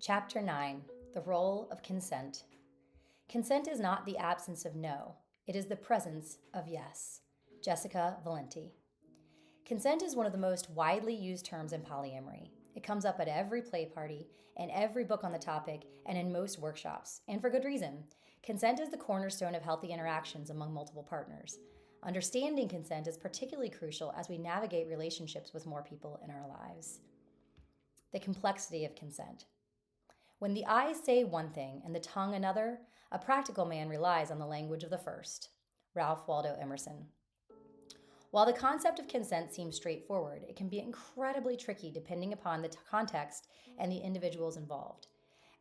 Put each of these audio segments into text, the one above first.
Chapter 9: The Role of Consent. Consent is not the absence of no, it is the presence of yes. Jessica Valenti. Consent is one of the most widely used terms in polyamory. It comes up at every play party, in every book on the topic, and in most workshops, and for good reason. Consent is the cornerstone of healthy interactions among multiple partners. Understanding consent is particularly crucial as we navigate relationships with more people in our lives. The complexity of consent. When the eyes say one thing and the tongue another, a practical man relies on the language of the first. Ralph Waldo Emerson. While the concept of consent seems straightforward, it can be incredibly tricky depending upon the context and the individuals involved.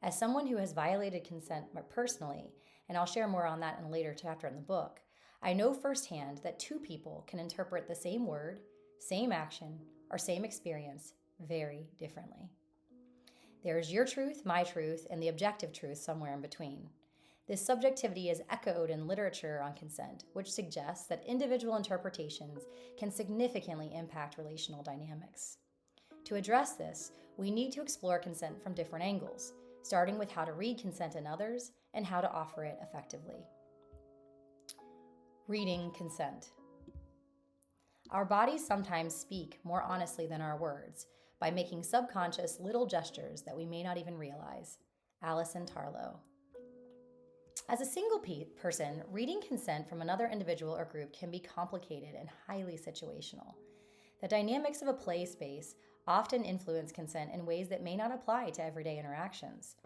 As someone who has violated consent personally, and I'll share more on that in a later chapter in the book, I know firsthand that two people can interpret the same word, same action, or same experience very differently. There's your truth, my truth, and the objective truth somewhere in between. This subjectivity is echoed in literature on consent, which suggests that individual interpretations can significantly impact relational dynamics. To address this, we need to explore consent from different angles, starting with how to read consent in others and how to offer it effectively. Reading consent. Our bodies sometimes speak more honestly than our words by making subconscious little gestures that we may not even realize. Alison Tarlow. As a single person, reading consent from another individual or group can be complicated and highly situational. The dynamics of a play space often influence consent in ways that may not apply to everyday interactions.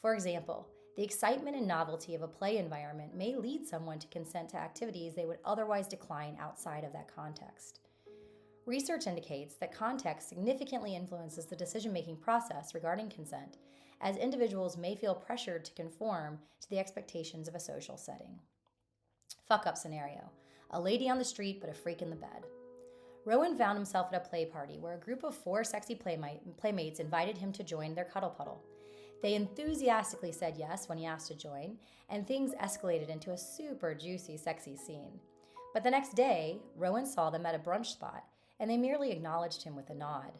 For example, the excitement and novelty of a play environment may lead someone to consent to activities they would otherwise decline outside of that context. Research indicates that context significantly influences the decision-making process regarding consent, as individuals may feel pressured to conform to the expectations of a social setting. Fuck-up scenario. A lady on the street but a freak in the bed. Rowan found himself at a play party where a group of 4 sexy playmates invited him to join their cuddle puddle. They enthusiastically said yes when he asked to join, and things escalated into a super juicy, sexy scene. But the next day, Rowan saw them at a brunch spot, and they merely acknowledged him with a nod.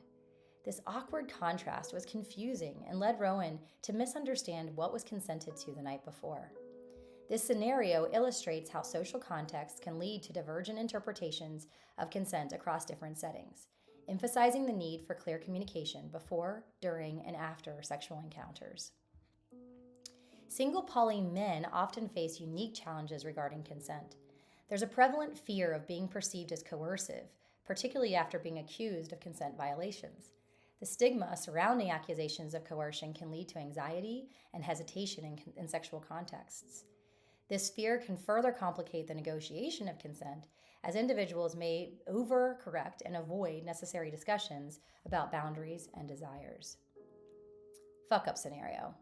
This awkward contrast was confusing and led Rowan to misunderstand what was consented to the night before. This scenario illustrates how social context can lead to divergent interpretations of consent across different settings, emphasizing the need for clear communication before, during, and after sexual encounters. Single poly men often face unique challenges regarding consent. There's a prevalent fear of being perceived as coercive, particularly after being accused of consent violations. The stigma surrounding accusations of coercion can lead to anxiety and hesitation in sexual contexts. This fear can further complicate the negotiation of consent, as individuals may overcorrect and avoid necessary discussions about boundaries and desires. Fuck-up scenario.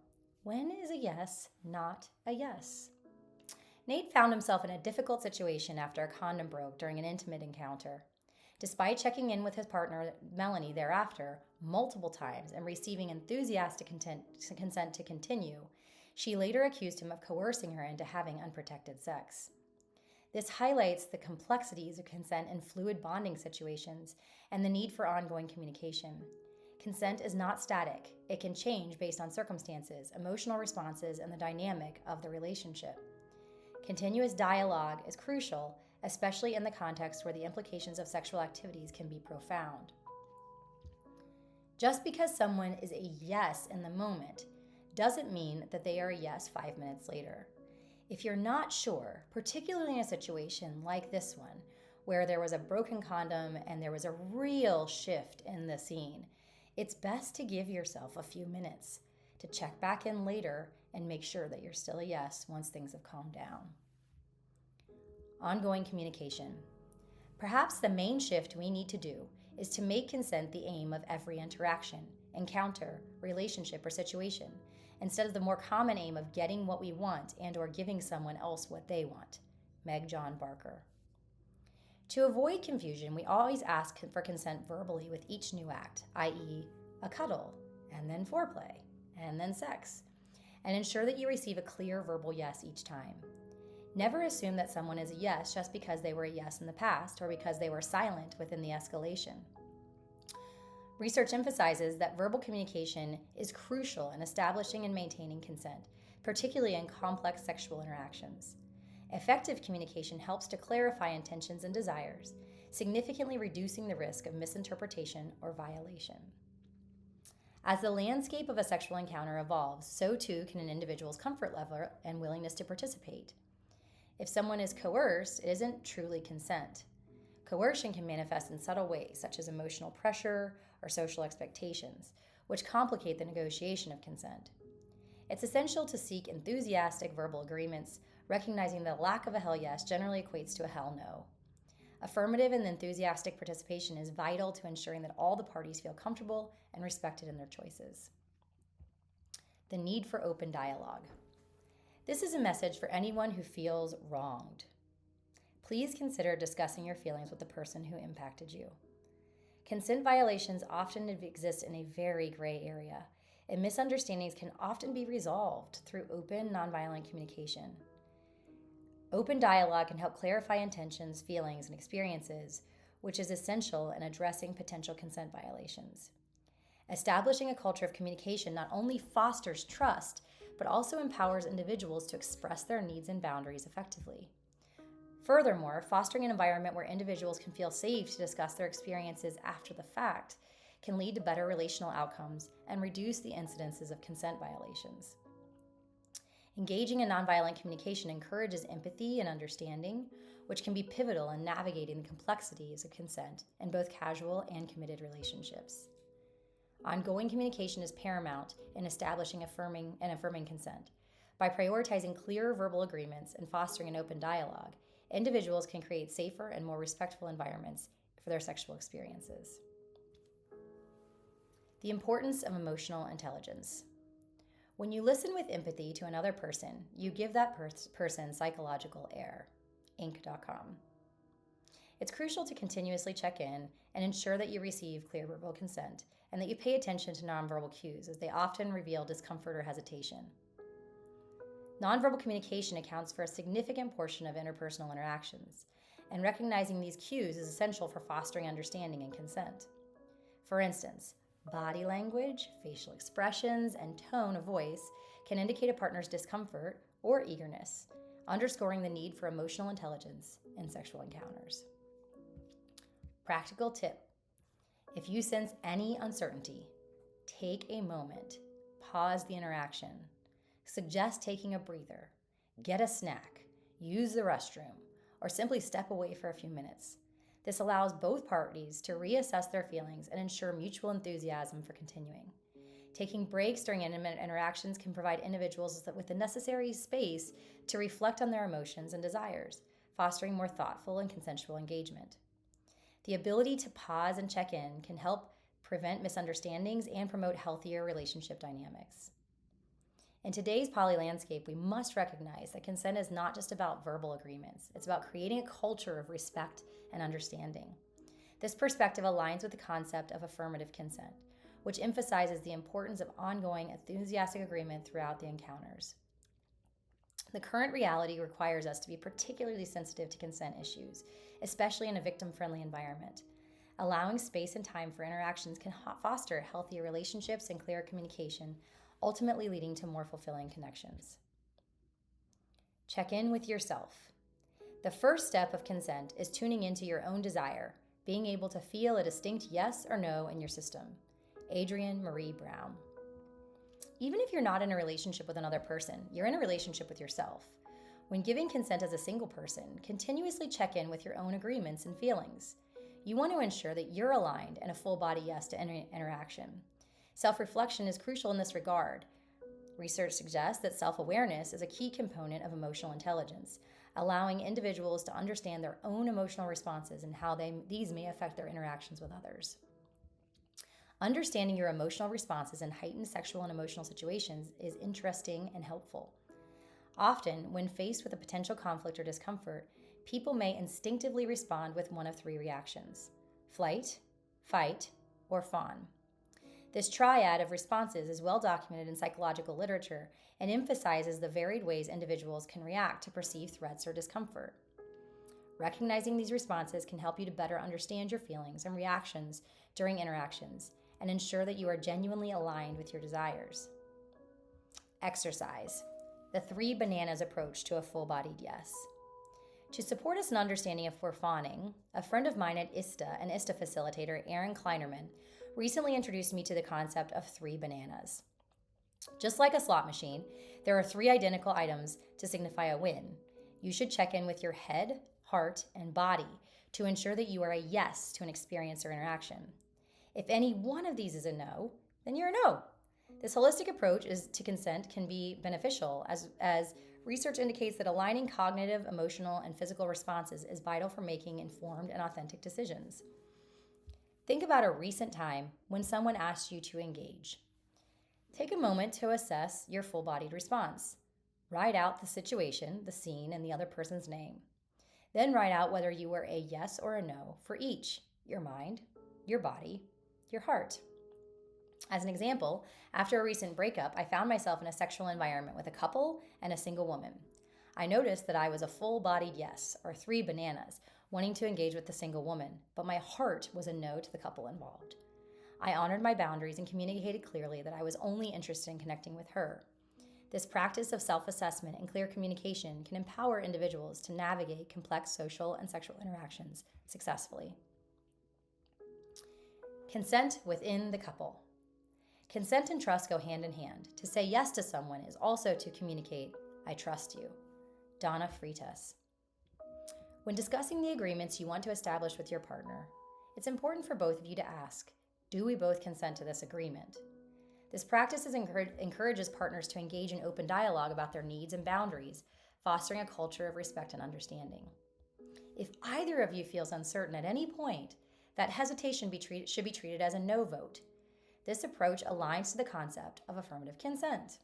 When is a yes not a yes? Nate found himself in a difficult situation after a condom broke during an intimate encounter. Despite checking in with his partner, Melanie, thereafter, multiple times and receiving enthusiastic consent to continue, she later accused him of coercing her into having unprotected sex. This highlights the complexities of consent in fluid bonding situations and the need for ongoing communication. Consent is not static. It can change based on circumstances, emotional responses, and the dynamic of the relationship. Continuous dialogue is crucial, especially in the context where the implications of sexual activities can be profound. Just because someone is a yes in the moment doesn't mean that they are a yes 5 minutes later. If you're not sure, particularly in a situation like this one, where there was a broken condom and there was a real shift in the scene, it's best to give yourself a few minutes to check back in later and make sure that you're still a yes once things have calmed down. Ongoing communication. Perhaps the main shift we need to do is to make consent the aim of every interaction, encounter, relationship, or situation, instead of the more common aim of getting what we want and or giving someone else what they want. Meg John Barker. To avoid confusion, we always ask for consent verbally with each new act, i.e., a cuddle, and then foreplay, and then sex, and ensure that you receive a clear verbal yes each time. Never assume that someone is a yes just because they were a yes in the past or because they were silent within the escalation. Research emphasizes that verbal communication is crucial in establishing and maintaining consent, particularly in complex sexual interactions. Effective communication helps to clarify intentions and desires, significantly reducing the risk of misinterpretation or violation. As the landscape of a sexual encounter evolves, so too can an individual's comfort level and willingness to participate. If someone is coerced, it isn't truly consent. Coercion can manifest in subtle ways, such as emotional pressure or social expectations, which complicate the negotiation of consent. It's essential to seek enthusiastic verbal agreements, recognizing that the lack of a hell yes generally equates to a hell no. Affirmative and enthusiastic participation is vital to ensuring that all the parties feel comfortable and respected in their choices. The need for open dialogue. This is a message for anyone who feels wronged. Please consider discussing your feelings with the person who impacted you. Consent violations often exist in a very gray area, and misunderstandings can often be resolved through open, nonviolent communication. Open dialogue can help clarify intentions, feelings, and experiences, which is essential in addressing potential consent violations. Establishing a culture of communication not only fosters trust, but also empowers individuals to express their needs and boundaries effectively. Furthermore, fostering an environment where individuals can feel safe to discuss their experiences after the fact can lead to better relational outcomes and reduce the incidences of consent violations. Engaging in nonviolent communication encourages empathy and understanding, which can be pivotal in navigating the complexities of consent in both casual and committed relationships. Ongoing communication is paramount in establishing affirming consent. By prioritizing clear verbal agreements and fostering an open dialogue, individuals can create safer and more respectful environments for their sexual experiences. The importance of emotional intelligence. When you listen with empathy to another person, you give that person psychological air. Inc.com. It's crucial to continuously check in and ensure that you receive clear verbal consent and that you pay attention to nonverbal cues, as they often reveal discomfort or hesitation. Nonverbal communication accounts for a significant portion of interpersonal interactions, and recognizing these cues is essential for fostering understanding and consent. For instance, body language, facial expressions, and tone of voice can indicate a partner's discomfort or eagerness, underscoring the need for emotional intelligence in sexual encounters. Practical tip: if you sense any uncertainty, take a moment, pause the interaction, suggest taking a breather, get a snack, use the restroom, or simply step away for a few minutes. This allows both parties to reassess their feelings and ensure mutual enthusiasm for continuing. Taking breaks during intimate interactions can provide individuals with the necessary space to reflect on their emotions and desires, fostering more thoughtful and consensual engagement. The ability to pause and check in can help prevent misunderstandings and promote healthier relationship dynamics. In today's poly landscape, we must recognize that consent is not just about verbal agreements. It's about creating a culture of respect and understanding. This perspective aligns with the concept of affirmative consent, which emphasizes the importance of ongoing enthusiastic agreement throughout the encounters. The current reality requires us to be particularly sensitive to consent issues, especially in a victim-friendly environment. Allowing space and time for interactions can foster healthier relationships and clearer communication, ultimately leading to more fulfilling connections. Check in with yourself. The first step of consent is tuning into your own desire, being able to feel a distinct yes or no in your system. Adrienne Marie Brown. Even if you're not in a relationship with another person, you're in a relationship with yourself. When giving consent as a single person, continuously check in with your own agreements and feelings. You want to ensure that you're aligned and a full body yes to any interaction. Self-reflection is crucial in this regard. Research suggests that self-awareness is a key component of emotional intelligence, allowing individuals to understand their own emotional responses and how these may affect their interactions with others. Understanding your emotional responses in heightened sexual and emotional situations is interesting and helpful. Often, when faced with a potential conflict or discomfort, people may instinctively respond with one of three reactions: flight, fight, or fawn. This triad of responses is well documented in psychological literature and emphasizes the varied ways individuals can react to perceived threats or discomfort. Recognizing these responses can help you to better understand your feelings and reactions during interactions and ensure that you are genuinely aligned with your desires. Exercise, the 3 bananas approach to a full-bodied yes. To support us in understanding if we're fawning, a friend of mine at ISTA, an ISTA facilitator, Aaron Kleinerman, recently introduced me to the concept of 3 bananas. Just like a slot machine, there are 3 identical items to signify a win. You should check in with your head, heart, and body to ensure that you are a yes to an experience or interaction. If any one of these is a no, then you're a no. This holistic approach to consent can be beneficial as research indicates that aligning cognitive, emotional, and physical responses is vital for making informed and authentic decisions. Think about a recent time when someone asked you to engage. Take a moment to assess your full-bodied response. Write out the situation, the scene, and the other person's name. Then write out whether you were a yes or a no for each: your mind, your body, your heart. As an example, after a recent breakup, I found myself in a sexual environment with a couple and a single woman. I noticed that I was a full-bodied yes, or 3 bananas, wanting to engage with the single woman, but my heart was a no to the couple involved. I honored my boundaries and communicated clearly that I was only interested in connecting with her. This practice of self-assessment and clear communication can empower individuals to navigate complex social and sexual interactions successfully. Consent within the couple. Consent and trust go hand in hand. To say yes to someone is also to communicate, "I trust you." Donna Freitas. When discussing the agreements you want to establish with your partner, it's important for both of you to ask, do we both consent to this agreement? This practice encourages partners to engage in open dialogue about their needs and boundaries, fostering a culture of respect and understanding. If either of you feels uncertain at any point, that hesitation should be treated as a no vote. This approach aligns to the concept of affirmative consent.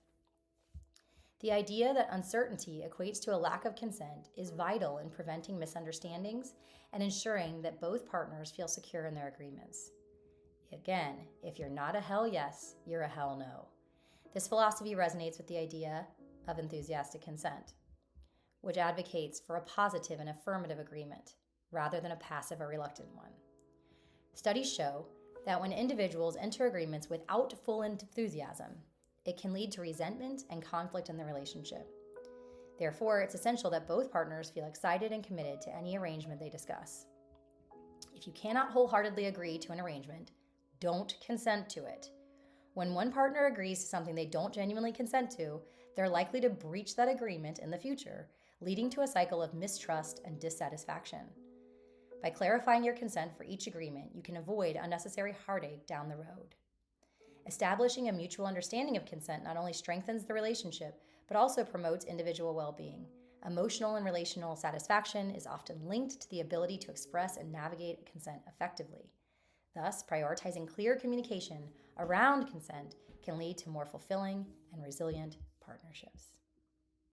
The idea that uncertainty equates to a lack of consent is vital in preventing misunderstandings and ensuring that both partners feel secure in their agreements. Again, if you're not a hell yes, you're a hell no. This philosophy resonates with the idea of enthusiastic consent, which advocates for a positive and affirmative agreement rather than a passive or reluctant one. Studies show that when individuals enter agreements without full enthusiasm, it can lead to resentment and conflict in the relationship. Therefore, it's essential that both partners feel excited and committed to any arrangement they discuss. If you cannot wholeheartedly agree to an arrangement, don't consent to it. When one partner agrees to something they don't genuinely consent to, they're likely to breach that agreement in the future, leading to a cycle of mistrust and dissatisfaction. By clarifying your consent for each agreement, you can avoid unnecessary heartache down the road. Establishing a mutual understanding of consent not only strengthens the relationship, but also promotes individual well-being. Emotional and relational satisfaction is often linked to the ability to express and navigate consent effectively. Thus, prioritizing clear communication around consent can lead to more fulfilling and resilient partnerships.